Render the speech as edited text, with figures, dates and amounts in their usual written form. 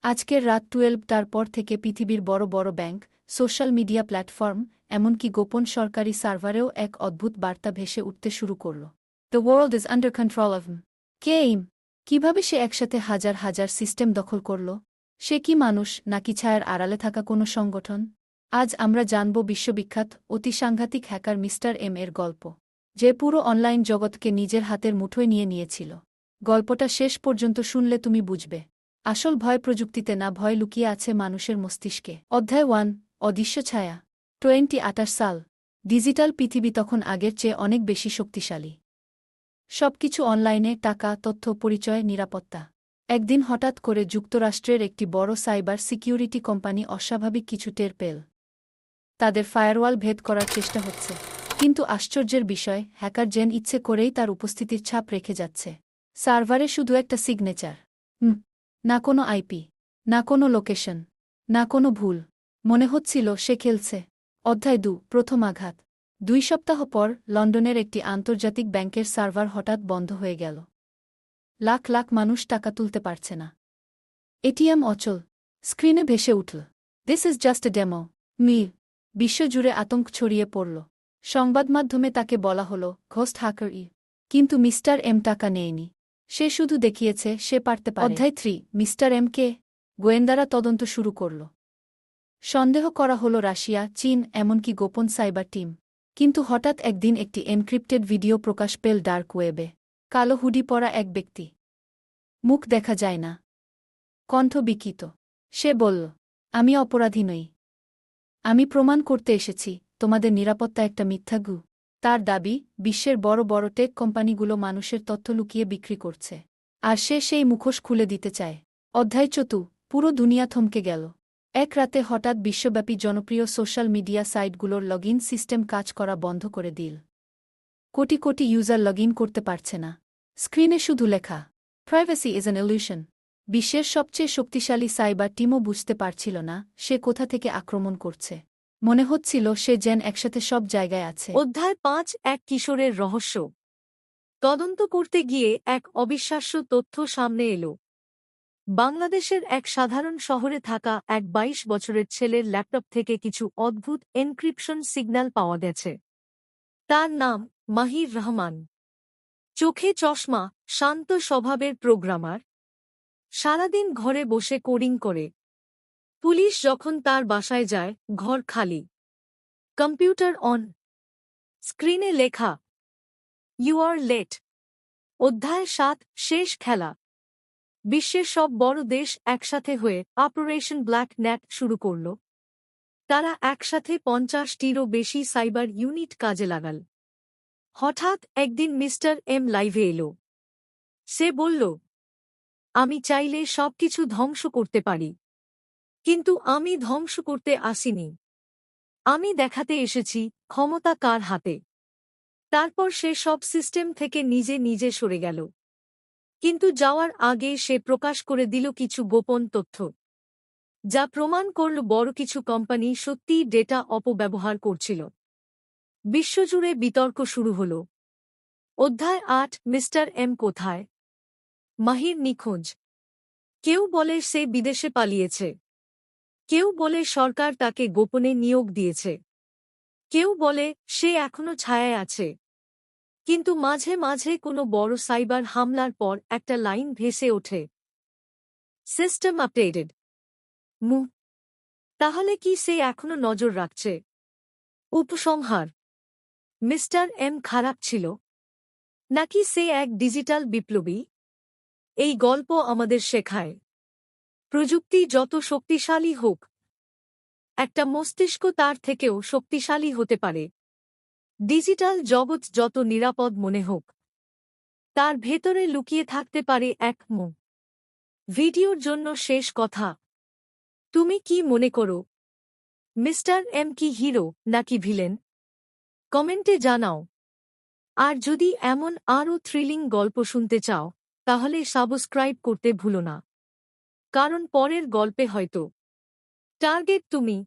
আজকের রাত 12টার পর থেকে পৃথিবীর বড় বড় ব্যাংক, সোশ্যাল মিডিয়া প্ল্যাটফর্ম, এমনকি গোপন সরকারি সার্ভারেও এক অদ্ভুত বার্তা ভেসে উঠতে শুরু করল। The world is under control of K aim. কীভাবে সে একসাথে হাজার হাজার সিস্টেম দখল করল? সে কি মানুষ, নাকি ছায়ার আড়ালে থাকা কোনো সংগঠন? আজ আমরা জানব বিশ্ববিখ্যাত অতি সাংঘাতিক হ্যাকার মিস্টার এম এর গল্প, যে পুরো অনলাইন জগৎকে নিজের হাতের মুঠোয় নিয়ে নিয়েছিল। গল্পটা শেষ পর্যন্ত শুনলে তুমি বুঝবে, আসল ভয় প্রযুক্তিতে না, ভয় লুকিয়ে আছে মানুষের মস্তিষ্কে। অধ্যায় 1, অদৃশ্য ছায়া। 2028 সাল। ডিজিটাল পৃথিবী তখন আগের চেয়ে অনেক বেশি শক্তিশালী। সবকিছু অনলাইনে, টাকা, তথ্য, পরিচয়, নিরাপত্তা। একদিন হঠাৎ করে যুক্তরাষ্ট্রের একটি বড় সাইবার সিকিউরিটি কোম্পানি অস্বাভাবিক কিছু টের পেল। তাদের ফায়ারওয়াল ভেদ করার চেষ্টা হচ্ছে। কিন্তু আশ্চর্যের বিষয়, হ্যাকার জেন ইচ্ছে করেই তার উপস্থিতির ছাপ রেখে যাচ্ছে। সার্ভারে শুধু একটা সিগনেচার। না কোনো আইপি, না কোনো লোকেশন, না কোনো ভুল। মনে হচ্ছিল সে খেলছে। অধ্যায় 2, প্রথম আঘাত। 2 সপ্তাহ পর লন্ডনের একটি আন্তর্জাতিক ব্যাংকের সার্ভার হঠাৎ বন্ধ হয়ে গেল। লাখ লাখ মানুষ টাকা তুলতে পারছে না। এটিএম অচল। স্ক্রিনে ভেসে উঠল, this is just a demo. বিশ্বজুড়ে আতঙ্ক ছড়িয়ে পড়ল। সংবাদমাধ্যমে তাকে বলা হলো ঘোস্ট হ্যাকার। কিন্তু মিস্টার এম টাকা নেয়নি। সে শুধু দেখিয়েছে সে পারতে পারে। অধ্যায় 3, মিস্টার এম কে। গোয়েন্দারা তদন্ত শুরু করল। সন্দেহ করা হলো রাশিয়া, চীন, এমনকি গোপন সাইবার টিম। কিন্তু হঠাৎ একদিন একটি এনক্রিপ্টেড ভিডিও প্রকাশ পেল ডার্ক ওয়েবে। কালো হুডি পরা এক ব্যক্তি। মুখ দেখা যায় না, কণ্ঠ বিকৃত। সে বলল, আমি অপরাধী নই। আমি প্রমাণ করতে এসেছি তোমাদের নিরাপত্তা একটা মিথ্যা গু। তার দাবি, বিশ্বের বড় বড় টেক কোম্পানিগুলো মানুষের তথ্য লুকিয়ে বিক্রি করছে, আর সে সেই মুখোশ খুলে দিতে চায়। অধ্যায় 4, পুরো দুনিয়া থমকে গেল। এক রাতে হঠাৎ বিশ্বব্যাপী জনপ্রিয় সোশ্যাল মিডিয়া সাইটগুলোর লগইন সিস্টেম কাজ করা বন্ধ করে দিল। কোটি কোটি ইউজার লগইন করতে পারছে না। স্ক্রিনে শুধু লেখা, প্রাইভেসি ইজ অ্যান ইলিউশন। বিশ্বের সবচেয়ে শক্তিশালী সাইবার টিমও বুঝতে পারছিল না সে কোথা থেকে আক্রমণ করছে। মনে হচ্ছিল সে যেন একসাথে সব জায়গায় আছে। অধ্যায় 5, এক কিশোরের রহস্য। তদন্ত করতে গিয়ে এক অবিশ্বাস্য তথ্য সামনে এলো। বাংলাদেশের এক সাধারণ শহরে থাকা এক 22 বছরের ছেলের ল্যাপটপ থেকে কিছু অদ্ভুত এনক্রিপশন সিগন্যাল পাওয়া গেছে। তার নাম মাহির রহমান। চোখে চশমা, শান্ত স্বভাবের প্রোগ্রামার। সারাদিন ঘরে বসে কোডিং করে। পুলিশ যখন তার বাসায় যায়, ঘর খালি। Computer on. স্ক্রিনে লেখা, ইউ আর লেট। অধ্যায় 7, শেষ খেলা। বিশ্বের সব বড় দেশ একসাথে হয়ে অপারেশন ব্ল্যাক ন্যাট শুরু করল। তারা একসাথে 50টিরও বেশি সাইবার ইউনিট কাজে লাগাল। হঠাৎ একদিন মিস্টার এম লাইভে এলো। সে বলল, আমি চাইলে সবকিছু ধ্বংস করতে পারি, কিন্তু আমি ধ্বংস করতে আসিনি। আমি দেখাতে এসেছি ক্ষমতা কার হাতে। তারপর সে সব সিস্টেম থেকে নিজে নিজে সরে গেল। কিন্তু যাওয়ার আগে সে প্রকাশ করে দিল কিছু গোপন তথ্য, যা প্রমাণ করল বড় কিছু কোম্পানি সত্যিই ডেটা অপব্যবহার করছিল। বিশ্বজুড়ে বিতর্ক শুরু হল। অধ্যায় 8, মিস্টার এম কোথায়? মাহির নিখোঁজ। কেউ বলে সে বিদেশে পালিয়েছে, কেউ বলে সরকার তাকে গোপনে নিয়োগ দিয়েছে, কেউ বলে সে এখনো ছায়ায় আছে। কিন্তু মাঝে মাঝে কোনো বড় সাইবার হামলার পর একটা লাইন ভেসে ওঠে, সিস্টেম আপডেটেড। তাহলে কি সে এখনো নজর রাখছে? উপসংহার, মিস্টার এম খারাপ ছিল, নাকি সে এক ডিজিটাল বিপ্লবী? এই গল্প আমাদের শেখায়, প্রযুক্তি যত শক্তিশালী হোক, একটা মস্তিষ্ক তার থেকেও শক্তিশালী হতে পারে। ডিজিটাল জগৎ যত নিরাপদ মনে হোক, তার ভেতরে লুকিয়ে থাকতে পারে এক মুখ। ভিডিওর জন্য শেষ কথা, তুমি কি মনে করো, মিস্টার এম কি হিরো নাকি ভিলেন? কমেন্টে জানাও। আর যদি এমন আরও থ্রিলিং গল্প শুনতে চাও, তাহলে সাবস্ক্রাইব করতে ভুলো না, কারণ পরের গল্পে হয়তো টার্গেট তুমি।